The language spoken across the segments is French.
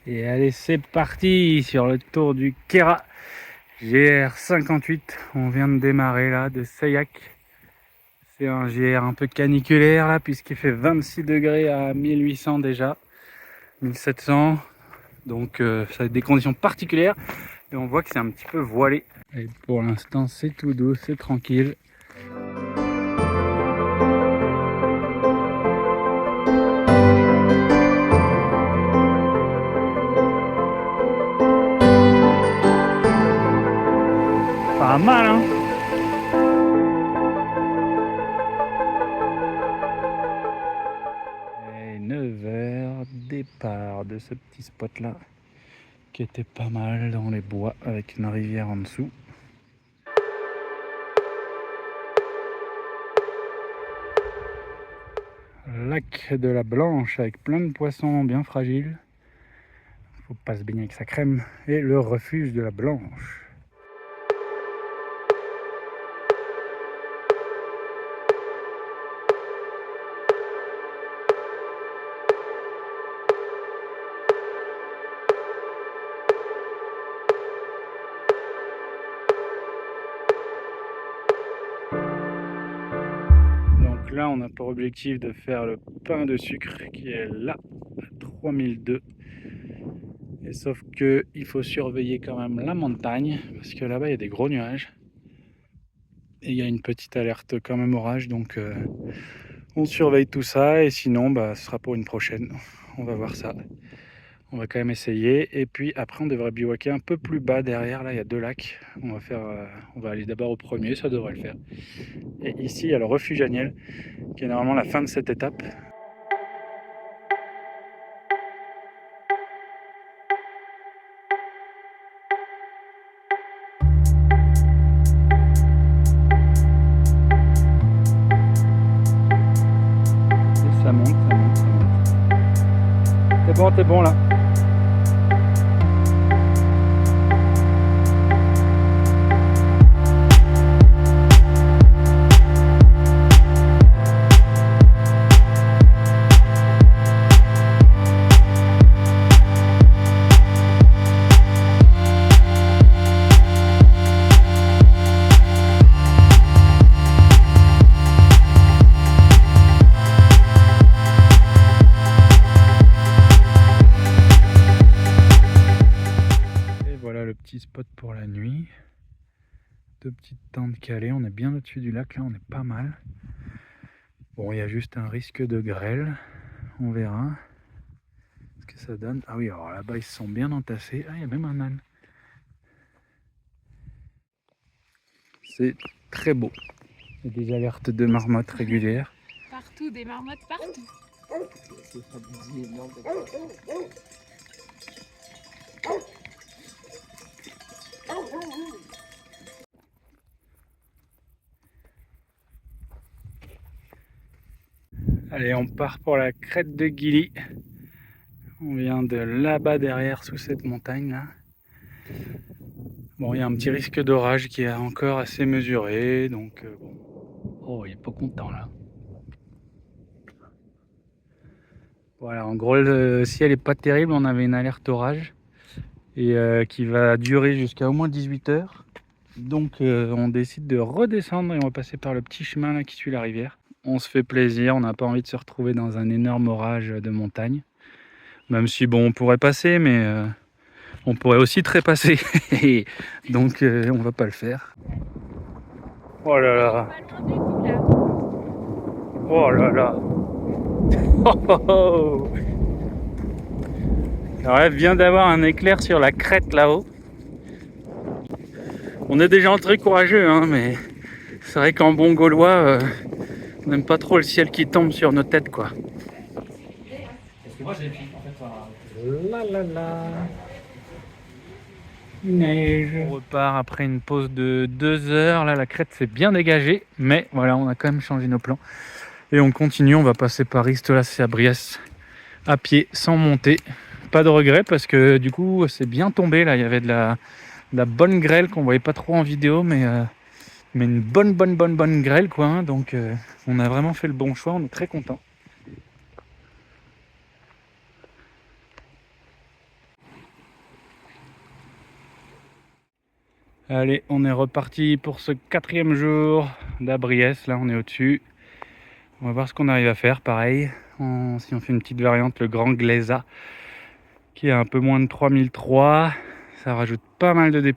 Et allez, c'est parti sur le tour du Kera GR58. On vient de démarrer là de Sayac. C'est un GR un peu caniculaire là, puisqu'il fait 26 degrés à 1800 déjà, 1700. Donc ça a des conditions particulières et on voit que c'est un petit peu voilé. Et pour l'instant, c'est tout doux, c'est tranquille. Pas mal, hein? Et 9h, départ de ce petit spot là, qui était pas mal dans les bois avec une rivière en dessous. Lac de la Blanche avec plein de poissons bien fragiles. Faut pas se baigner avec sa crème. Et le refuge de la Blanche. Donc là, on a pour objectif de faire le pain de sucre qui est là, à 3002. Et sauf que il faut surveiller quand même la montagne, parce que là-bas, il y a des gros nuages. Et il y a une petite alerte quand même orage, donc on surveille tout ça. Et sinon, ce sera pour une prochaine. On va voir ça. On va quand même essayer. Et puis après, on devrait bivouaquer un peu plus bas derrière. Là, il y a 2 lacs. On va aller d'abord au premier, ça devrait le faire. Et ici, il y a le refuge Aniel, qui est normalement la fin de cette étape. Et ça monte, ça monte, ça monte. T'es bon là. Le petit spot pour la nuit, 2 petites tentes calées, on est bien au-dessus du lac, là on est pas mal. Bon, il y a juste un risque de grêle, on verra ce que ça donne. Ah oui, alors là-bas ils se sont bien entassés. Ah, il y a même un âne. C'est très beau. Il y a des alertes de marmottes régulières. Partout, des marmottes partout. Allez, on part pour la crête de Gili. On vient de là-bas derrière, sous cette montagne là. Bon, il y a un petit risque d'orage qui est encore assez mesuré, donc bon. Oh, il est pas content là. Voilà, en gros le ciel est pas terrible, on avait une alerte orage et qui va durer jusqu'à au moins 18h. Donc on décide de redescendre et on va passer par le petit chemin là qui suit la rivière. On se fait plaisir, on n'a pas envie de se retrouver dans un énorme orage de montagne. Même si bon, on pourrait passer, mais on pourrait aussi trépasser. Donc on va pas le faire. Oh là là. Oh là là. Oh oh oh. Alors elle vient d'avoir un éclair sur la crête là-haut. On est déjà très courageux, hein, mais c'est vrai qu'en bon gaulois, on n'aime pas trop le ciel qui tombe sur nos têtes, quoi. Parce que moi j'ai en fait la la la. Neige. On repart après une pause de 2 heures. Là, la crête s'est bien dégagée, mais voilà, on a quand même changé nos plans. Et on continue, on va passer par Istolas et à Briès à pied, sans monter. Pas de regret parce que du coup, c'est bien tombé. Là, il y avait de la bonne grêle qu'on voyait pas trop en vidéo, mais une bonne grêle, quoi. Hein. Donc, on a vraiment fait le bon choix. On est très content. Allez, on est reparti pour ce 4e jour d'Abriès. Là, on est au-dessus. On va voir ce qu'on arrive à faire. Pareil, si on fait une petite variante, le Grand Gleza, qui est un peu moins de 3003. Ça rajoute pas mal de D+.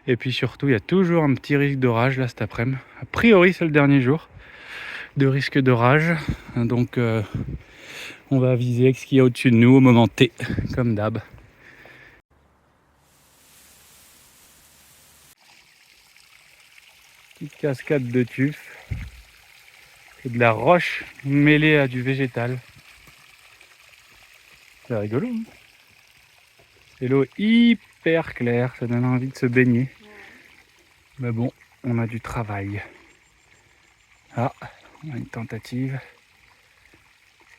Et puis surtout, il y a toujours un petit risque d'orage là cet après-midi. A priori, c'est le dernier jour de risque d'orage. Donc, on va viser ce qu'il y a au-dessus de nous au moment T, comme d'hab. Petite cascade de tuf. C'est de la roche mêlée à du végétal. C'est rigolo. Hein, et l'eau est hyper claire, ça donne envie de se baigner. Mais bon, on a du travail. Ah, on a une tentative.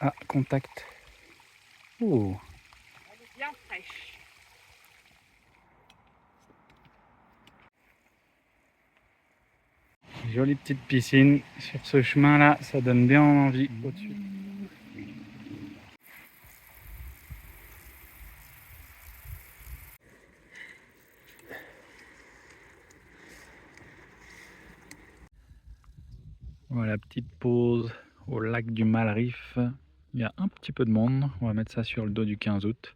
Ah, contact. Oh, Elle est bien fraîche. jolie petite piscine sur ce chemin là, ça donne bien envie au-dessus. Voilà, petite pause au lac du Malrif. Il y a un petit peu de monde, on va mettre ça sur le dos du 15 août.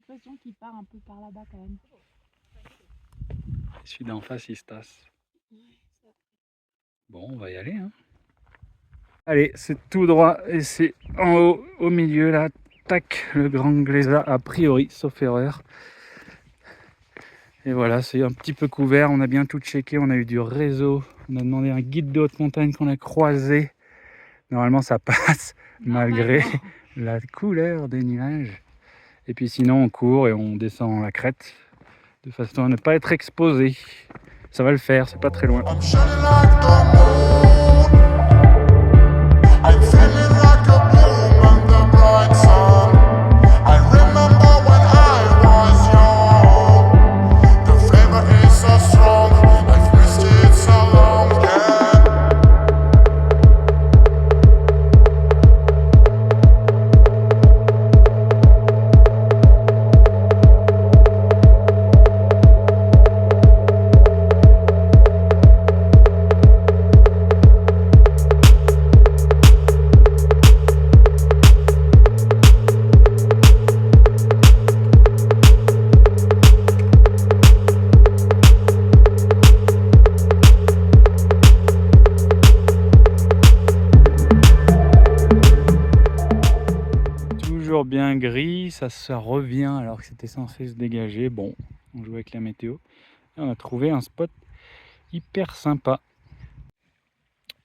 J'ai l'impression qu'il part un peu par là-bas quand même. Celui d'en face il se tasse. Bon, on va y aller. Hein. Allez, c'est tout droit et c'est en haut, au milieu là. Tac, le Grand Gleza a priori, sauf erreur. Et voilà, c'est un petit peu couvert, on a bien tout checké, on a eu du réseau. On a demandé un guide de haute montagne qu'on a croisé. Normalement ça passe, malgré la couleur des nuages. Et puis sinon on court et on descend la crête, de façon à ne pas être exposé. Ça va le faire, c'est pas très loin. I'm shining like the moon. I'm feeling like a bloom under bright sun. I remember when I was young. The flavor is so strong. I've missed it so long, yeah. Toujours bien gris, ça revient alors que c'était censé se dégager. Bon, on joue avec la météo. Et on a trouvé un spot hyper sympa.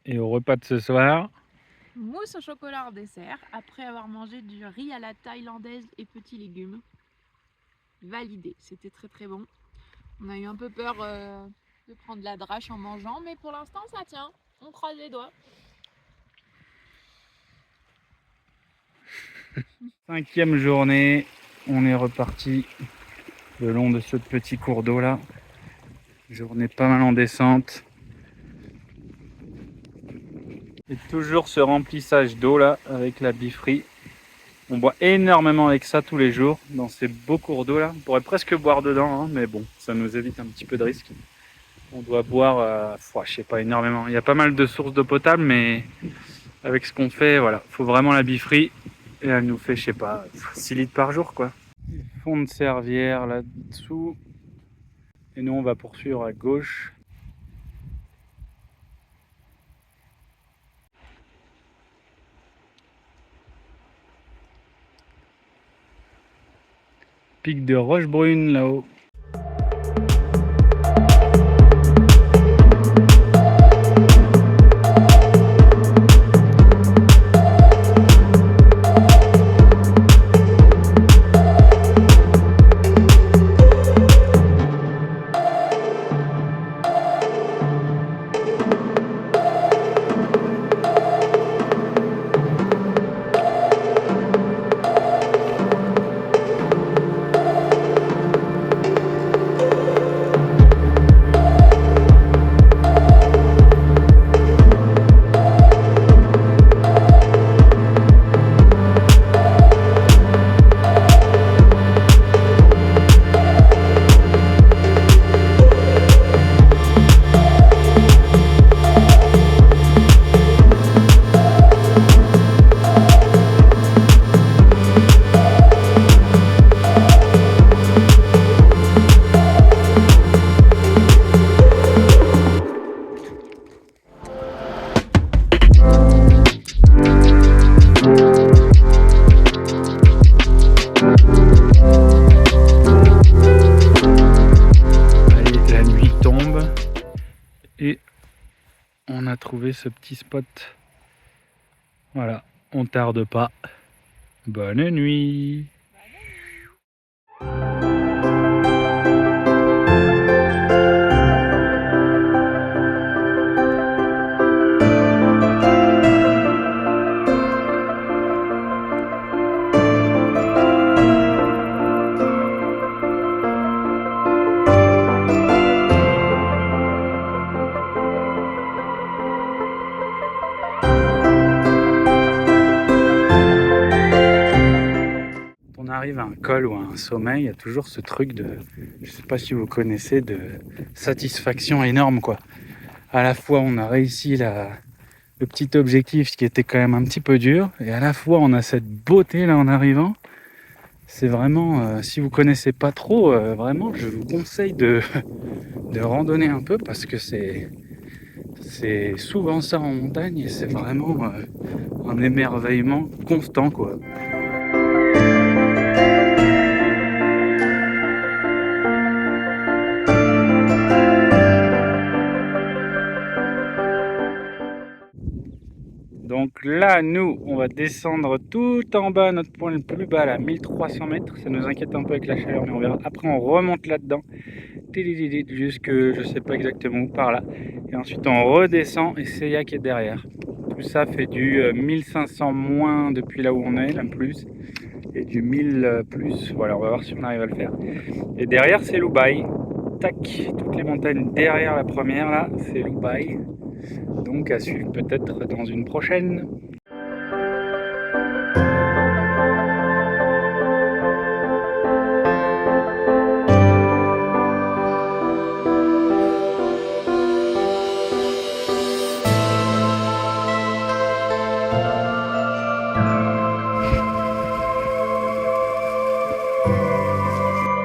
Et au repas de ce soir, Mousse au chocolat en dessert, après avoir mangé du riz à la thaïlandaise et petits légumes. Validé, c'était très très bon. On a eu un peu peur de prendre la drache en mangeant, mais pour l'instant ça tient. On croise les doigts. 5e journée, on est reparti le long de ce petit cours d'eau là. Journée pas mal en descente. Et toujours ce remplissage d'eau là avec la Bifree. On boit énormément avec ça tous les jours dans ces beaux cours d'eau là. On pourrait presque boire dedans, hein, mais bon, ça nous évite un petit peu de risque. On doit boire, je sais pas, énormément. Il y a pas mal de sources d'eau potable, mais avec ce qu'on fait, voilà, faut vraiment la Bifree. Et elle nous fait, je sais pas, 6 litres par jour quoi. Fond de Servière là-dessous. Et nous on va poursuivre à gauche. Pic de Rochebrune là-haut. a trouvé ce petit spot. Voilà, on tarde pas. Bonne nuit. On arrive à un col ou à un sommet, il y a toujours ce truc de, je sais pas si vous connaissez, de satisfaction énorme quoi. À la fois on a réussi le petit objectif, ce qui était quand même un petit peu dur, et à la fois on a cette beauté là en arrivant. C'est vraiment, si vous connaissez pas trop, vraiment je vous conseille de randonner un peu parce que c'est souvent ça en montagne et c'est vraiment un émerveillement constant quoi. Donc là, nous, on va descendre tout en bas, notre point le plus bas, là, 1300 mètres. Ça nous inquiète un peu avec la chaleur, mais on verra. Après, on remonte là-dedans, jusque je sais pas exactement où, par là. Et ensuite, on redescend et Seillac est derrière. Tout ça fait du 1500 moins depuis là où on est, là plus, et du 1000 plus. Voilà, on va voir si on arrive à le faire. Et derrière, c'est Loubaï. Tac, toutes les montagnes derrière la première, là, c'est Loubaï. Donc à suivre peut-être dans une prochaine.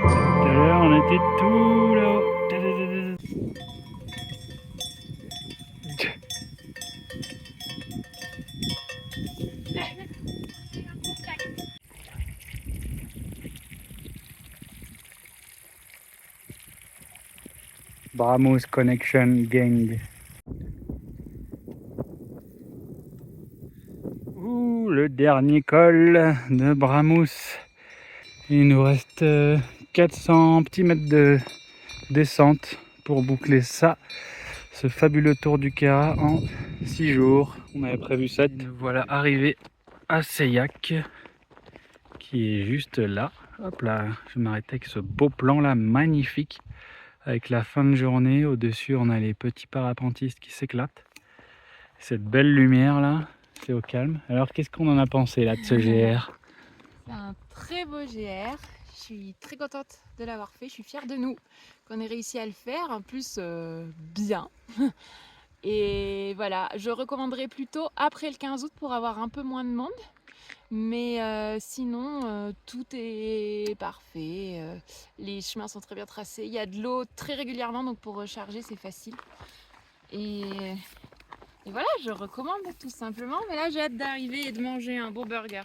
Tout à l'heure on était tout là-haut. Bramous Connection Gang. Ouh, le dernier col de Bramous. Il nous reste 400 petits mètres de descente pour boucler ça. Ce fabuleux tour du Kera en 6 jours. On avait prévu 7. Nous voilà arrivés à Seillac, qui est juste là. Hop là, je m'arrêtais avec ce beau plan là, magnifique. Avec la fin de journée, au-dessus on a les petits parapentistes qui s'éclatent. Cette belle lumière là, c'est au calme. Alors qu'est-ce qu'on en a pensé là de ce GR? C'est un très beau GR. Je suis très contente de l'avoir fait. Je suis fière de nous qu'on ait réussi à le faire. En plus, bien. Et voilà, je recommanderais plutôt après le 15 août pour avoir un peu moins de monde. Mais sinon, tout est parfait. Les chemins sont très bien tracés. Il y a de l'eau très régulièrement, donc pour recharger, c'est facile. Et voilà, je recommande tout simplement. Mais là, j'ai hâte d'arriver et de manger un beau burger.